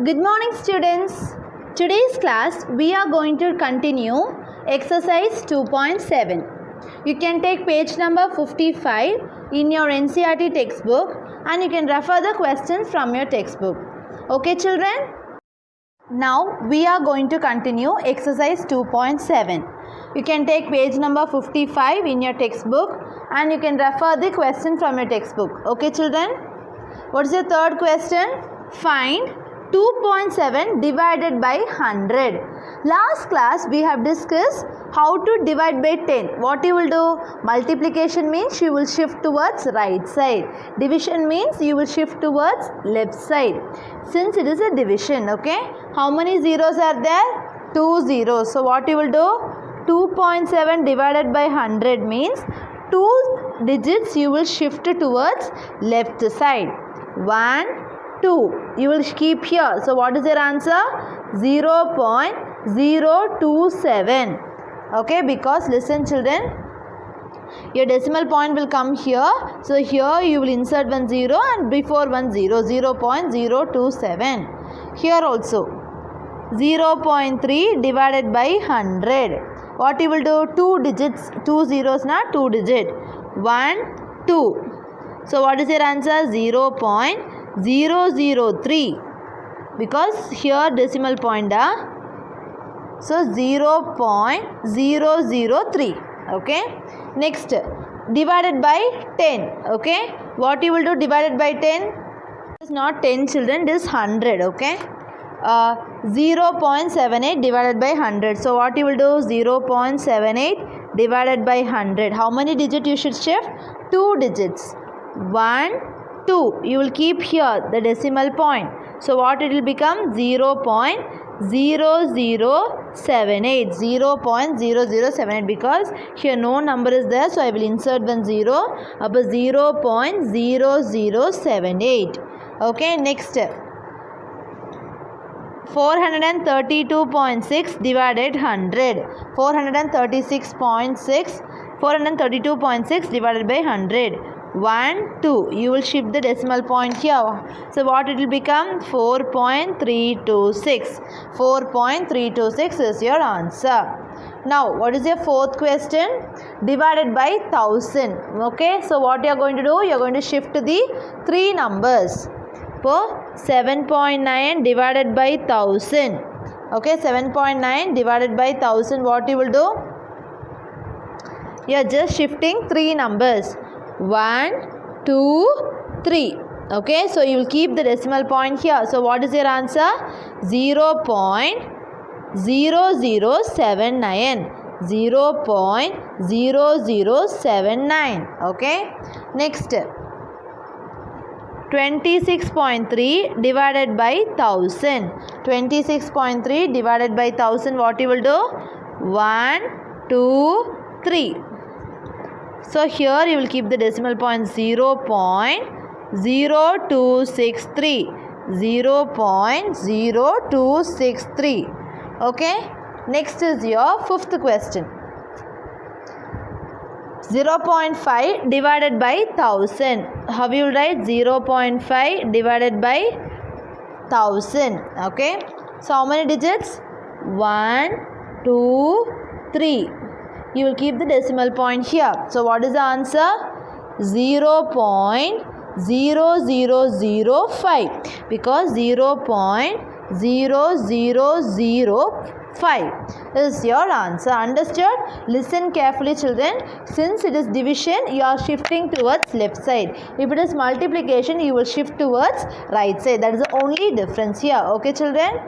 Good morning, students. Today's class we are going to continue exercise 2.7. You can take page number 55 in your NCERT textbook and you can refer the questions from your textbook. Okay, children? Now we are going to continue exercise 2.7. You can take page number 55 in your textbook and you can refer the question from your textbook. Okay, children? What is your third question? Find 2.7 divided by 100. Last class we have discussed how to divide by 10. What you will do? Multiplication means you will shift towards right side. Division means you will shift towards left side. Since it is a division, okay? How many zeros are there? 2 zeros. So what you will do? 2.7 divided by 100 means 2 digits you will shift towards left side. 1, 2. You will keep here. So what is your answer? 0.027. Okay, because listen children, your decimal point will come here. So here you will insert 1 0 and before 1 0, 0.027. Here also 0.3 divided by 100. What you will do? 2 digits, 2 zeros na 2 digit. 1, 2. So what is your answer? 0.003. Because here decimal point so 0.003. Okay. Next, divided by 10. Okay. What you will do divided by 10? It is not 10 children, it is 100. Okay. 0.78 divided by 100. So what you will do? 0.78 divided by 100. How many digits you should shift? 2 digits. 1, 2. You will keep here the decimal point. So what it will become? 0.0078. 0.0078 because here no number is there. So I will insert 1 0 above 0.0078. Okay, next. 432.6 divided 100. 432.6 divided by 100. 1, 2. You will shift the decimal point here. So what it will become? 4.326. 4.326 is your answer. Now what is your fourth question? Divided by 1000. Okay. So what you are going to do? You are going to shift the 3 numbers. For 7.9 divided by 1000. Okay. 7.9 divided by 1000. What you will do? You are just shifting 3 numbers. 1, 2, 3. Okay, so you will keep the decimal point here. So what is your answer? 0.0079. 0.0079. Okay. Next, 26.3 divided by 1000. 26.3 divided by 1000. What you will do? 1, 2, 3. So here you will keep the decimal point 0.0263. 0.0263. Okay. Next is your fifth question. 0.5 divided by 1000. How you will write? 0.5 divided by 1000. Okay. So how many digits? 1, 2, 3. You will keep the decimal point here. So what is the answer? 0.0005 because 0.0005 is your answer. Understood? Listen carefully children. Since it is division, you are shifting towards left side. If it is multiplication, you will shift towards right side. That is the only difference here. Okay children?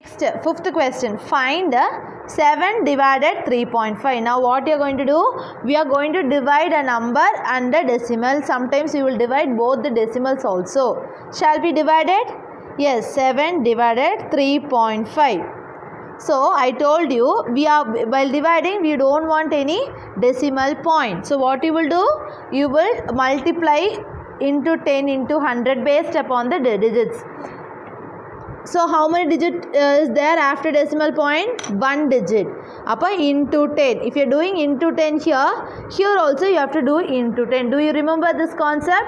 Next, fifth question. Find 7 divided 3.5. Now what you are going to do? We are going to divide a number and a decimal. Sometimes you will divide both the decimals also. Shall we divide it? Yes, 7 divided 3.5. So I told you, while dividing we don't want any decimal point. So what you will do? You will multiply into 10 into 100 based upon the digits. So how many digit is there after decimal point? 1 digit. Appa into 10. If you are doing into 10 here also you have to do into 10. Do you remember this concept?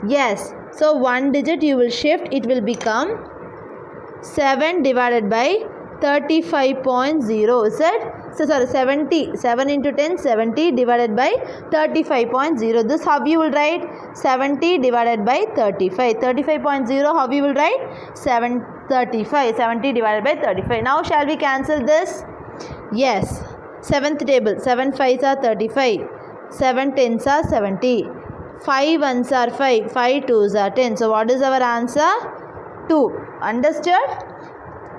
Yes. So 1 digit you will shift. It will become 7 divided by 35.0, is it? So sorry, 70. 7 into 10, 70 divided by 35.0. This how you will write? 70 divided by 35. 35.0 how you will write? 35. 70 divided by 35. Now shall we cancel this? Yes. 7th table. 7 5s are 35. 7 10s are 70. 5 1s are 5. 5 2s are 10. So what is our answer? 2. Understood?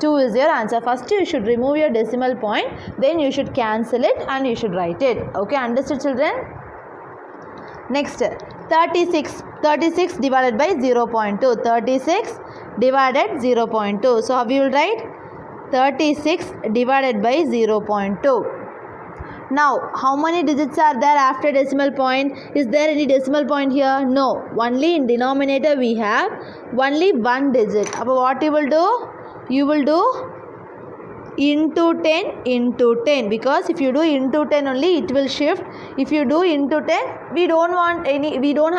2 is your answer. First you should remove your decimal point, then you should cancel it and you should write it. Okay, understood children? Next, 36. 36 divided by 0.2. 36 divided 0.2. So how you will write? 36 divided by 0.2. Now, how many digits are there after decimal point? Is there any decimal point here? No. Only in denominator we have only one digit. Now, what you will do? You will do into 10 into 10, because if you do into 10 only it will shift. If you do into 10, we don't have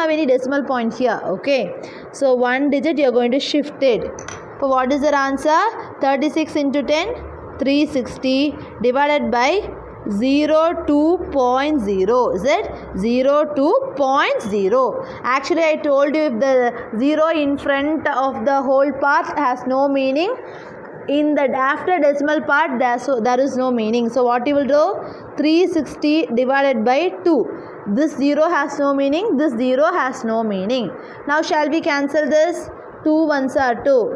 any decimal point here. Okay, so one digit you are going to shift it. So what is your answer? 36 into 10, 360 divided by 02.0. Is it 02.0? Actually I told you, if the 0 in front of the whole part has no meaning, in the after decimal part there is no meaning. So what you will do? 360 divided by 2. This 0 has no meaning, this 0 has no meaning. Now shall we cancel this? 2 ones are 2.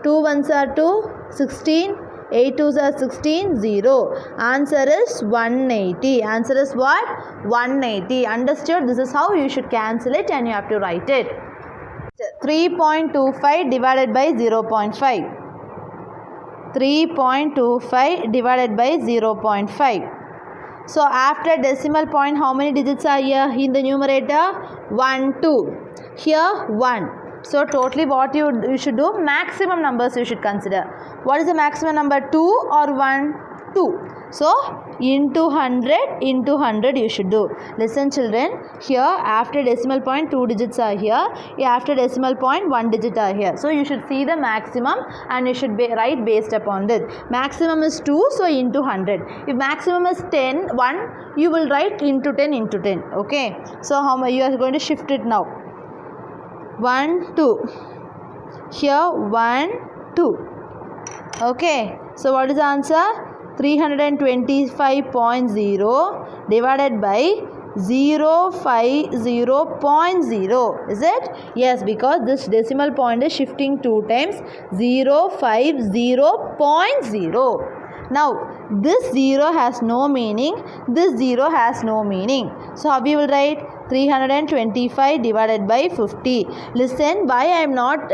2 ones are 2, 16. 8 2s are 16, 0. Answer is 180. Answer is what? 180. Understood? This is how you should cancel it and you have to write it. 3.25 divided by 0.5. 3.25 divided by 0.5. So after decimal point, how many digits are here in the numerator? 1, 2. Here 1. So totally what you should do? Maximum numbers you should consider. What is the maximum number? 2 or 1? 2. So into 100 you should do. Listen children, here after decimal point 2 digits are here. After decimal point 1 digit are here. So you should see the maximum and you should write based upon this. Maximum is 2, so into 100. If maximum is 1, you will write into 10 into 10. Okay. So how you are going to shift it now? 1 2. Here 1 2. Okay. So what is the answer? 325.0 divided by 050.0. Is it? Yes, because this decimal point is shifting 2 times. 050.0. Now this 0 has no meaning, this 0 has no meaning. So how we will write? 325 divided by 50. Listen, why I am not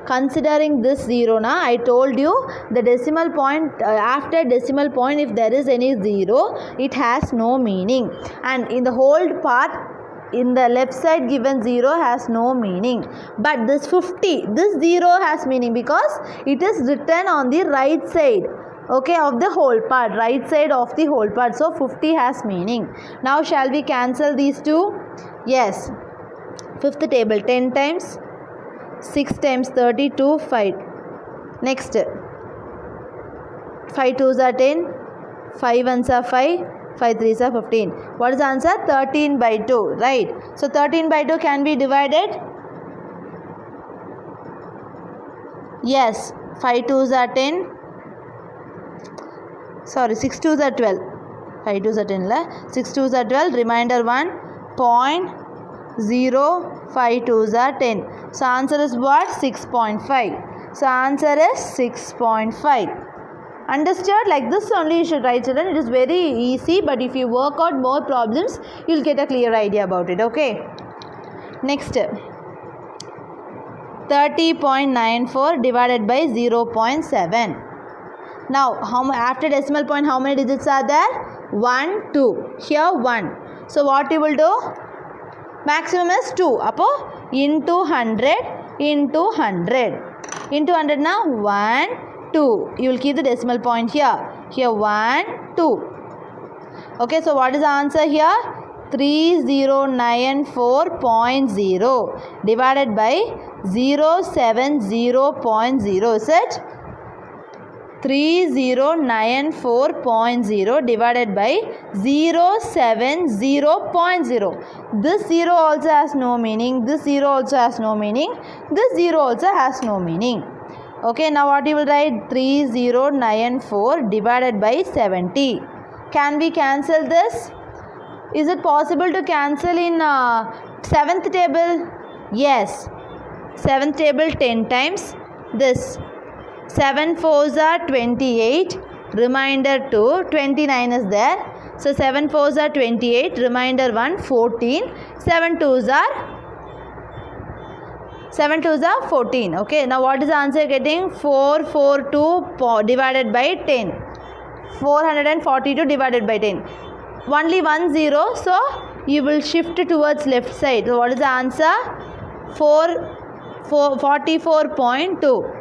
considering this 0 now? I told you the decimal point, after decimal point if there is any 0, it has no meaning. And in the whole part, in the left side given 0 has no meaning. But this 50, this 0 has meaning because it is written on the right side. Okay, of the whole part, right side of the whole part. So 50 has meaning. Now shall we cancel these two? Yes. Fifth table, 10 times 6 times 32, 5. Next, 5 2s are 10, 5 1s are 5, 5 3s are 15. What is the answer? 13 by 2, right? So 13 by 2 can be divided? Yes. 5 2s are 10. Sorry, 6 2s are 12. 5 2s are 10. 6 2s are 12. Remainder 1. 0.05 2s are 10. So answer is what? 6.5. So answer is 6.5. Understood? Like this only you should write, children. It is very easy, but if you work out more problems, you will get a clear idea about it. Okay. Next, 30.94 divided by 0.7. Now, after decimal point, how many digits are there? 1, 2. Here 1. So, what you will do? Maximum is 2. Apo into 100 into 100. Into 100 now 1, 2. You will keep the decimal point here. Here 1, 2. Okay, so what is the answer here? 3094.0 divided by 070.0. Is it? 3094.0 divided by 070.0. This 0 also has no meaning. This 0 also has no meaning. This 0 also has no meaning. Okay, now what you will write? 3094 divided by 70. Can we cancel this? Is it possible to cancel in 7th table? Yes. 7th table 10 times this. 7 4s are 28, remainder 2, 29 is there. So 7 4s are 28, remainder 1, 14, 7 2s are 14. Okay, now what is the answer getting? 442 divided by 10. 442 divided by 10. Only 1 0, so you will shift towards left side. So what is the answer? 44.2.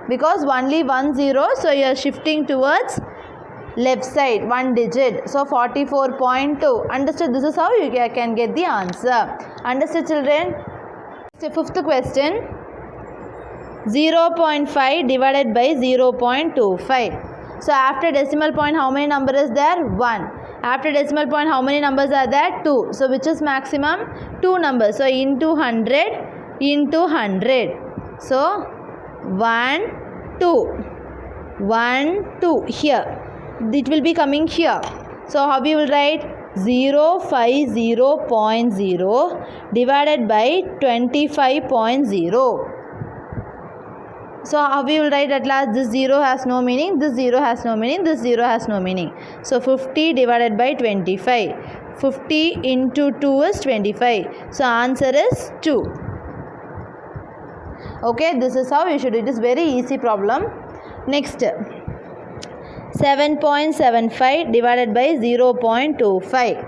Because only 1 0, so you are shifting towards left side, 1 digit. So 44.2. Understood? This is how you can get the answer. Understood, children? So fifth question. 0.5 divided by 0.25. So after decimal point, how many number is there? 1. After decimal point, how many numbers are there? 2. So which is maximum? 2 numbers. So into 100 into 100. So 1 2 1 2 here. It will be coming here. So how we will write? 050.0 divided by 25.0. So how we will write at last? This 0 has no meaning, this 0 has no meaning, this 0 has no meaning. So 50 divided by 25. 50 into 2 is 25. So answer is 2. Okay, this is how you should do. It is very easy problem. Next, 7.75 divided by 0.25.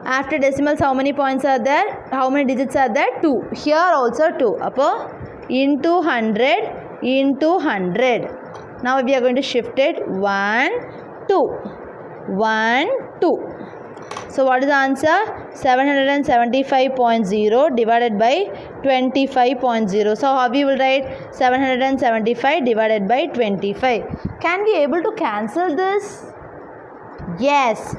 After decimals, how many points are there? How many digits are there? 2. Here also 2. Upper into 100 into 100. Now we are going to shift it. 1 2 1 2. So what is the answer? 775.0 divided by 25.0. So how we will write? 775 divided by 25. Can we able to cancel this? Yes.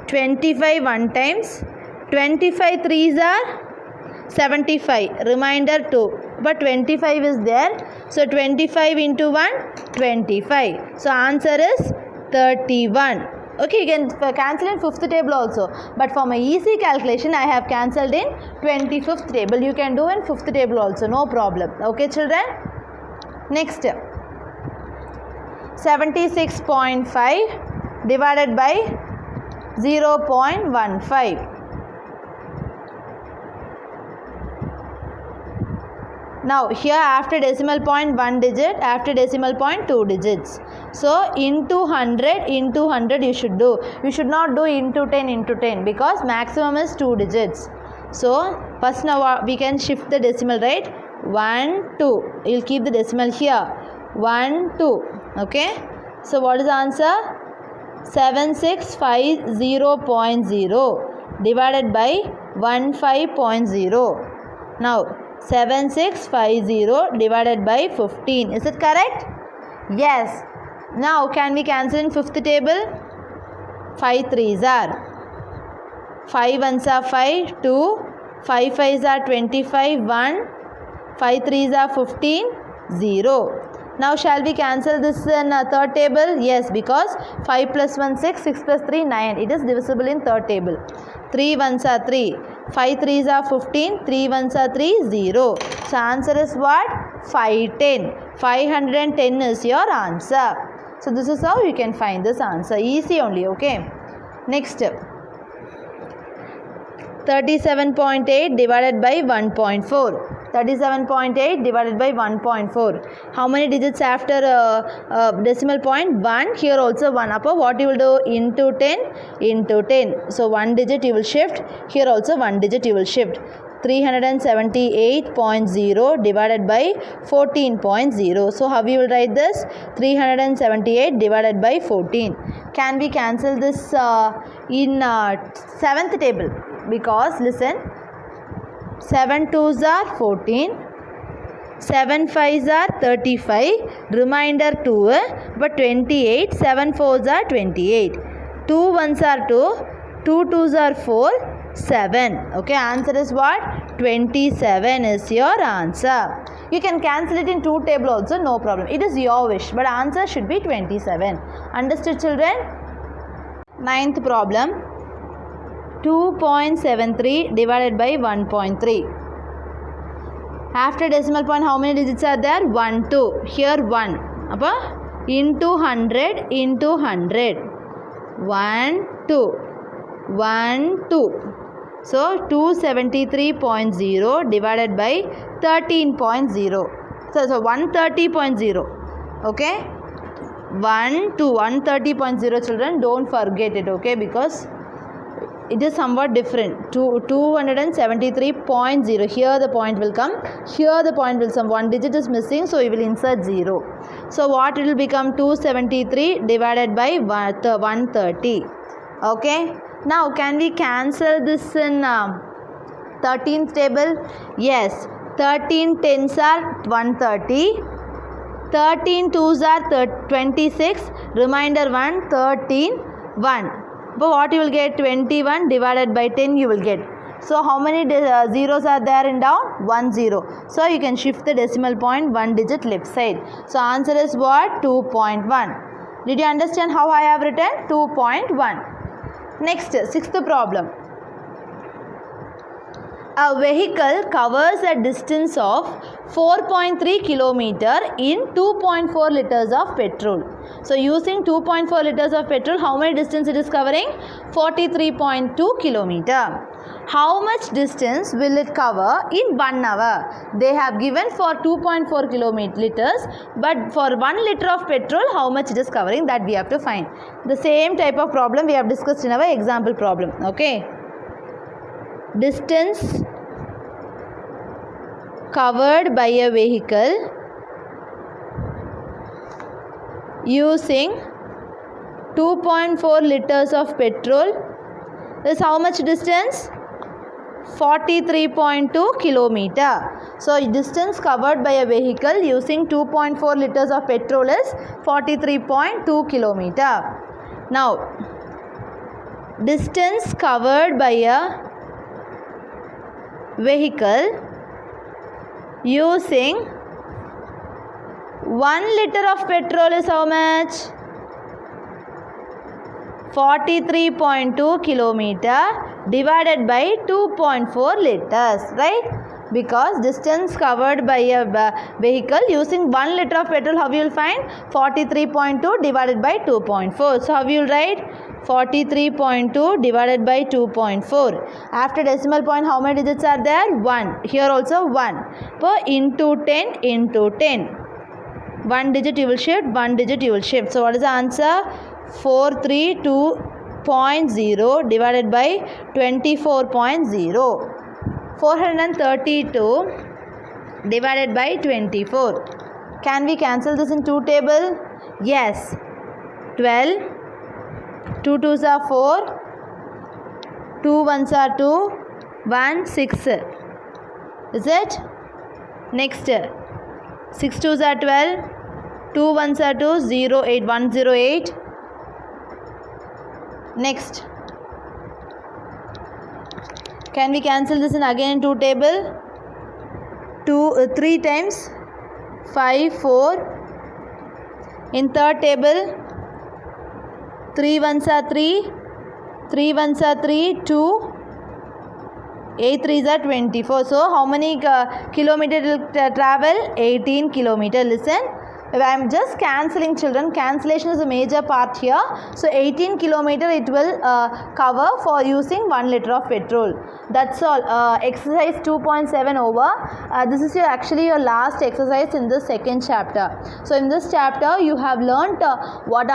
25 1 times. 25 3s are 75. Remainder 2. But 25 is there. So 25 into 1, 25. So answer is 31. Okay, you can cancel in 5th table also. But for my easy calculation, I have cancelled in 25th table. You can do in 5th table also. No problem. Okay, children. Next. 76.5 divided by 0.15. Now here after decimal point 1 digit, after decimal point 2 digits. So into 100 into 100 you should do. You should not do into 10 because maximum is 2 digits. So first now we can shift the decimal, right? 1 2. You will keep the decimal here. 1 2. Okay. So what is the answer? 7650.0 divided by 15.0. Now 7650 divided by 15. Is it correct? Yes. Now can we cancel in 5th table? 5 3s are 5 1s are 5, 2, 5 5s are 25, 1, 5 3s are 15, 0. Now shall we cancel this in 3rd table? Yes, because 5 plus 1 6, 6 plus 3 9. It is divisible in 3rd table. 3 1s are 3, 5 3s are 15, 3 1s are 3, 0. So answer is what? 510. 510 is your answer. So this is how you can find this answer. Easy only, okay. Next. 37.8 divided by 1.4. 37.8 divided by 1.4. How many digits after decimal point? 1. Here also 1. Upper what you will do? Into 10 into 10. So 1 digit you will shift. Here also 1 digit you will shift. 378.0 divided by 14.0. So how we will write this? 378 divided by 14. Can we cancel this in 7th table? Because listen, 7 2s are 14, 7 5s are 35, remainder 2, but 28, 7 4s are 28, 2 1s are 2, 2 2s are 4, 7. Okay, answer is what? 27 is your answer. You can cancel it in 2 table also, no problem. It is your wish, but answer should be 27. Understood, children? Ninth problem. 2.73 divided by 1.3. After decimal point, how many digits are there? 1, 2. Here 1. Appa? Into 100, into 100. 1, 2. 1, 2. So, 273.0 divided by 13.0. So 130.0. Okay? 1 to 130.0, children. Don't forget it, okay? Because it is somewhat different. 273.0. Here the point will come. Here the point will come. One digit is missing, so we will insert 0. So what it will become? 273 divided by 130. Okay? Now can we cancel this in 13th table? Yes. 13 tens are 130. 13 twos are 26. Remainder 1, 13, 1. But what you will get? 21 divided by 10 you will get. So how many zeros are there in down? 1 0. So you can shift the decimal point 1 digit left side. So answer is what? 2.1. Did you understand how I have written? 2.1. Next, sixth problem. A vehicle covers a distance of 4.3 kilometer in 2.4 liters of petrol. So using 2.4 liters of petrol, how many distance it is covering? 43.2 kilometer. How much distance will it cover in 1 hour? They have given for 2.4 liters, but for 1 liter of petrol, how much it is covering, that we have to find. The same type of problem we have discussed in our example problem. Okay. Distance covered by a vehicle using 2.4 liters of petrol is how much distance? 43.2 kilometer. So distance covered by a vehicle using 2.4 liters of petrol is 43.2 kilometer. Now distance covered by a vehicle using 1 liter of petrol is how much? 43.2 kilometer divided by 2.4 liters, right? Because distance covered by a vehicle using 1 liter of petrol, how you will find? 43.2 divided by 2.4. So how you will write? 43.2 divided by 2.4. After decimal point, how many digits are there? 1. Here also 1. So into 10 into 10. 1 digit you will shift, 1 digit you will shift. So what is the answer? 432.0 divided by 24.0. 432 divided by 24. Can we cancel this in 2 table? Yes. 12. 2 2s are 4. 2 1s are 2. 1 6. Is it? Next. 6 2s are 12. 2 1s are 2. 0 8 1 0 8. Next. Can we cancel this in again in 2 table? 3 times 5 4. In 3rd table 3 1s are 3. 3 1s are 3. 2. 8 3s are 24. So how many kilometer it will travel? 18 kilometer. Listen. I am just cancelling, children. Cancellation is a major part here. So 18 kilometer it will cover for using 1 liter of petrol. That's all. Exercise 2.7 over. This is actually your last exercise in the second chapter. So in this chapter you have learnt what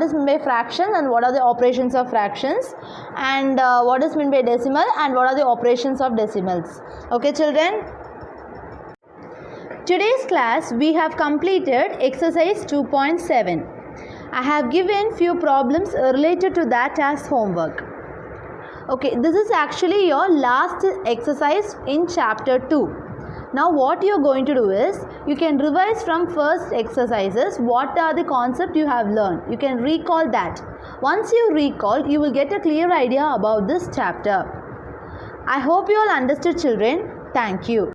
is meant by fractions and what are the operations of fractions, and what is meant by decimal and what are the operations of decimals. Okay, children. Today's class we have completed exercise 2.7. I have given few problems related to that as homework. Okay, this is actually your last exercise in chapter 2. Now what you are going to do is, you can revise from first exercises what are the concepts you have learned. You can recall that. Once you recall, you will get a clear idea about this chapter. I hope you all understood, children. Thank you.